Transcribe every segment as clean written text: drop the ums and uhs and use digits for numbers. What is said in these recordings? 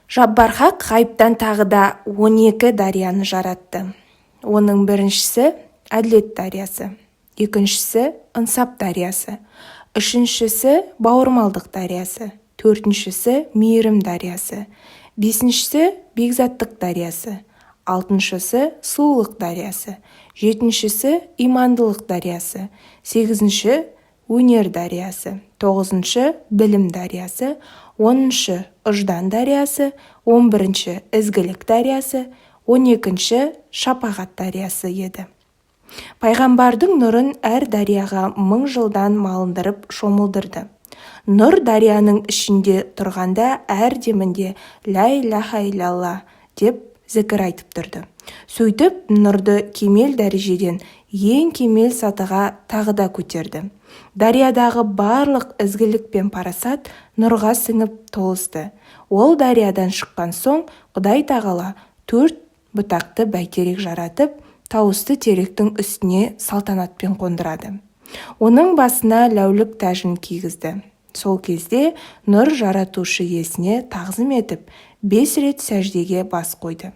Жаббархақ ғайыптан тағы да 12 дарияны жаратты. Оның біріншісі әділет дариясы, екіншісі ынсап дариясы, үшіншісі бауырмалдық дариясы, төртіншісі мейірім дариясы, бесіншісі бекзаттық дариясы, алтыншысы сұлулық дариясы, жетіншісі имандылық дариясы, сегізінші өнер дариясы, тоғызыншы білім дариясы, 10-шы ұждан дариясы, 11-ші ізгілік дариясы, 12-ші шапағат дариясы еді. Пайғамбардың нұрын әр дарияға 1000 жылдан малындырып шомылдырды. Нұр дарияның ішінде тұрғанда әр демінде «Ля иляха илlallah» деп зікір айтып тұрды. Сөйтіп, нұрды кемел дәрежеден ең кемел сатыға тағы да көтерді. Дариядағы барлық ізгілік пен парасат нұрға сіңіп толысты. Ол дариядан шыққан соң Құдай тағала 4 бұтақты бәйтерек жаратып, тауысты теректің үстіне салтанатпен қондырады. Оның басына ләулік тәжін кигізді. Сол кезде нұр жаратушы иесіне тағзым етіп, 5 рет сәждеге бас қойды.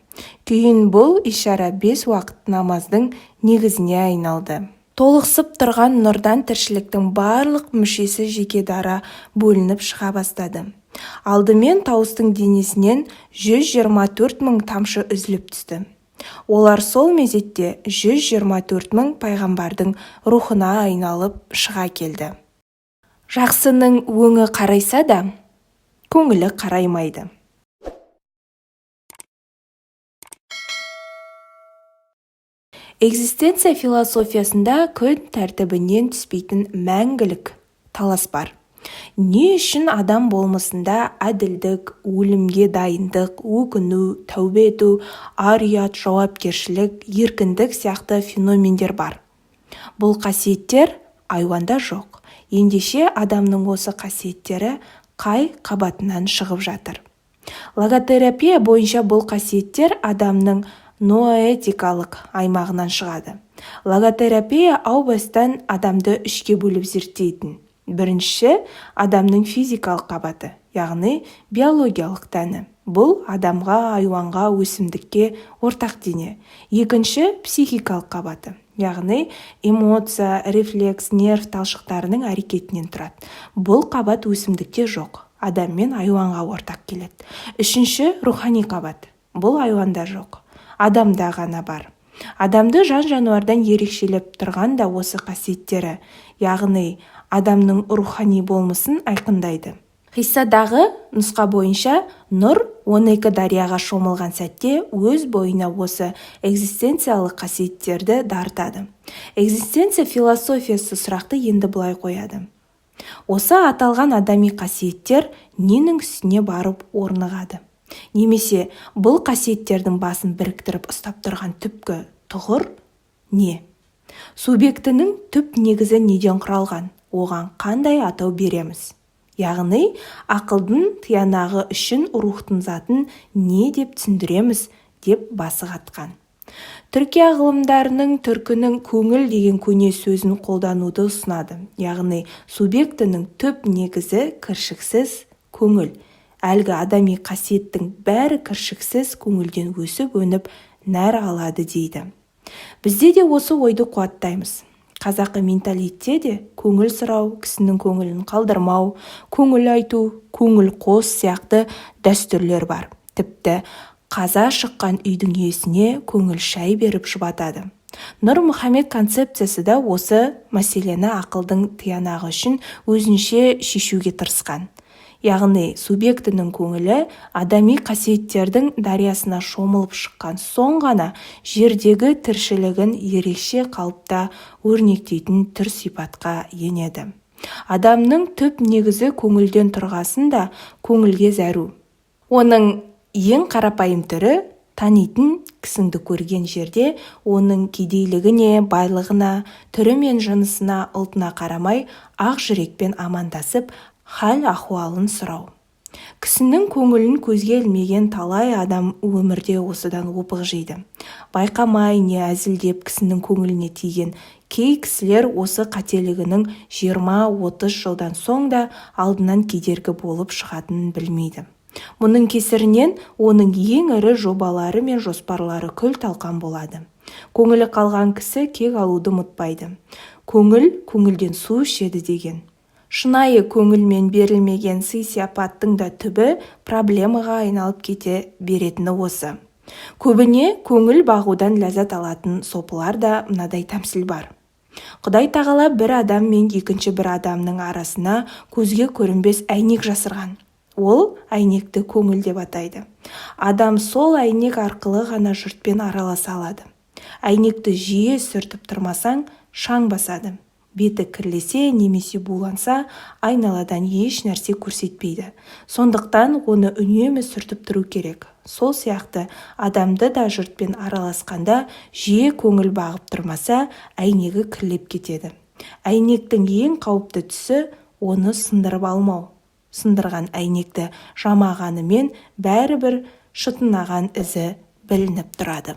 Кейін бұл ишара 5 уақыт намаздың негізіне айналды. Толықсып тұрған нұрдан тіршіліктің барлық мүшесі жеке дара бөлініп шыға бастады. Алдымен тауыстың денесінен 124 000 тамшы үзіліп түсті. Олар сол мезетте 124 000 пайғамбардың рухына айналып шыға келді. Жақсының өңі қарайса да, көңілі қараймайды. Экзистенция философиясында күн тәртібінен түспейтін мәңгілік талас бар. Не үшін адам болмысында әділдік, өлімге дайындық, өкіну, тәубе ету, ар-ұят, жауапкершілік, еркіндік сияқты феномендер бар? Бұл қасиеттер айуанда жоқ. Ендеше адамның осы қасиеттері қай қабатынан шығып жатыр? Логотерапия бойынша бұл қасиеттер адамның ноэтикалық аймағынан шығады. Логотерапия ау бастан адамды 3-ке бөліп зерттейтін. Бірінші адамның физикалық қабаты, яғни биологиялық тәні. Бұл адамға, айуанға, өсімдікке ортақ дене. Екінші психикалық қабаты, яғни эмоция, рефлекс, нерв талшықтарының әрекетінен тұрады. Бұл қабат өсімдікте жоқ, адам мен айуанға ортақ келеді. Үшінші рухани қабат. Бұл айуанда жоқ, адамда ғана бар. Адамды жан-жануардан ерекшелеп тұрған да осы қасиеттері, яғни адамның рухани болмысын айқындайды. Хиссадағы нұсқа бойынша нұр 12 дарияға шомылған сәтте өз бойына осы экзистенциялық қасиеттерді дарытады. Экзистенция философиясы сұрақты енді былай қояды. Осы аталған адами қасиеттер ненің үстіне барып орнығады? Немесе бұл қасиеттердің басын біріктіріп ұстап тұрған түпкі тұғыр не? Субъектінің түп негізі неден құралған? Оған қандай атау береміз? Яғни, ақылдың тиянағы үшін рухтың затын не деп түсіндіреміз деп басы қатқан. Түркия ғылымдарының түркінің көңіл деген көне сөзін қолдануды ұсынады. Яғни, субъектінің түп негізі кіршіксіз көңіл. Әлгі адами қасиеттің бәрі кіршіксіз көңілден өсіп-өніп нәр алады дейді. Бізде де осы ойды қуаттаймыз. Қазақы менталитте де көңіл сұрау, кісінің көңілін қалдырмау, көңіл айту, көңіл қос сияқты дәстүрлер бар. Тіпті қаза шыққан үйдің иесіне көңіл шай беріп жұбатады. Нұр Мұхаммед концепциясы да осы мәселені ақылдың тиянағы үшін өзінше шешуге тырысқан. Яғни, субъектінің көңілі адами қасиеттердің дариясына шомылып шыққан соң ғана жердегі тіршілігін ерекше қалыпта өрнектейтін түр сипатқа енеді. Адамның түп негізі көңілден тұрғасын да көңілге зәру. Оның ең қарапайым түрі танитын кісіңді көрген жерде оның кедейлігіне, байлығына, түрі мен жынысына, ұлтына қарамай ақ жүрекпен амандасып, хал-ахуалын сұрау. Кісінің көңілін көзге ілмеген талай адам өмірде осыдан опық жейді. Байқамай не әзілдеп кісінің көңіліне тиген кей кісілер осы қателігінің 20-30 жылдан соң да алдынан кедергі болып шығатынын білмейді. Мұның кесірінен оның ең ірі жобалары мен жоспарлары күл-талқан болады. Көңілі қалған кісі кек алуды ұмытпайды. Көңілден су ішеді деген. Шынайы көңілмен берілмеген сый-сияпаттың да түбі проблемаға айналып кете беретіні осы. Көбіне көңіл бағудан ләззат алатын сопылар да мынадай тәмсіл бар. Құдай тағала бір адам мен екінші бір адамның арасына көзге көрінбес әйнек жасырған. Ол әйнекті көңіл деп атайды. Адам сол әйнек арқылы ғана жұртпен араласа алады. Әйнекті жиі сүртіп тұрмасаң, шаң басады. Беті кірлесе немесе буланса, айналадан еш нәрсе көрсетпейді. Сондықтан оны үнемі сүртіп тұру керек. Сол сияқты адамды да жұртпен араласқанда жиі көңіл бағып тұрмаса, әйнегі кірлеп кетеді. Әйнектің ең қауіпті тұсы оны сындырып алмау. Сындырған әйнекті жамағанымен бәрібір шытынаған ізі білініп тұрады.